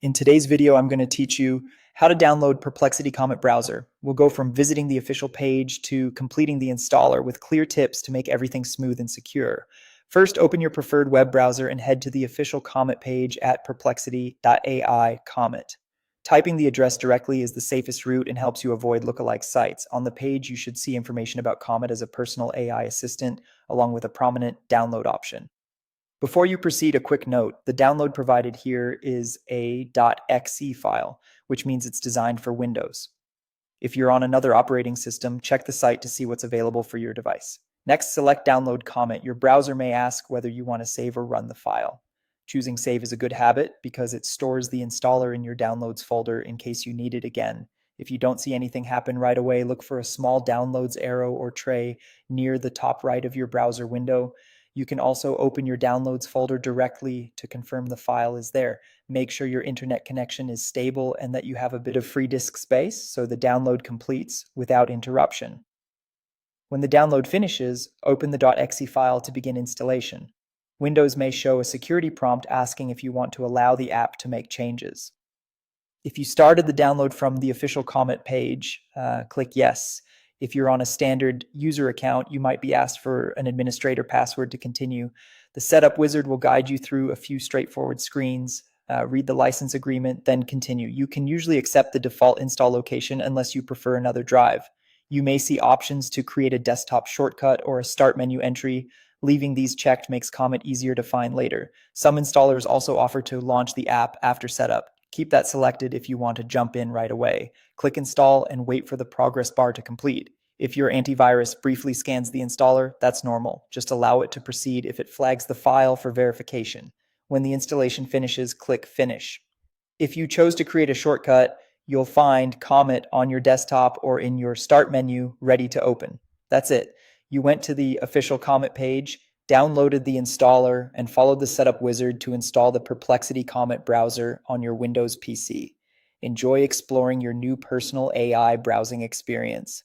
In today's video, I'm going to teach you how to download Perplexity Comet browser. We'll go from visiting the official page to completing the installer with clear tips to make everything smooth and secure. First, open your preferred web browser and head to the official Comet page at perplexity.ai Comet. Typing the address directly is the safest route and helps you avoid lookalike sites. On the page, you should see information about Comet as a personal AI assistant, along with a prominent download option. Before you proceed, a quick note. The download provided here is a .exe file, which means it's designed for Windows. If you're on another operating system, check the site to see what's available for your device. Next, select Download Comet. Your browser may ask whether you want to save or run the file. Choosing Save is a good habit because it stores the installer in your Downloads folder in case you need it again. If you don't see anything happen right away, look for a small Downloads arrow or tray near the top right of your browser window. You can also open your Downloads folder directly to confirm the file is there. Make sure your internet connection is stable and that you have a bit of free disk space so the download completes without interruption. When the download finishes, open the .exe file to begin installation. Windows may show a security prompt asking if you want to allow the app to make changes. If you started the download from the official Comet page, click Yes. If you're on a standard user account, you might be asked for an administrator password to continue. The setup wizard will guide you through a few straightforward screens. Read the license agreement, then continue. You can usually accept the default install location unless you prefer another drive. You may see options to create a desktop shortcut or a start menu entry. Leaving these checked makes Comet easier to find later. Some installers also offer to launch the app after setup. Keep that selected if you want to jump in right away. Click Install and wait for the progress bar to complete. If your antivirus briefly scans the installer, that's normal. Just allow it to proceed if it flags the file for verification. When the installation finishes, click Finish. If you chose to create a shortcut, you'll find Comet on your desktop or in your Start menu ready to open. That's it. You went to the official Comet page, downloaded the installer, and followed the setup wizard to install the Perplexity Comet browser on your Windows PC. Enjoy exploring your new personal AI browsing experience.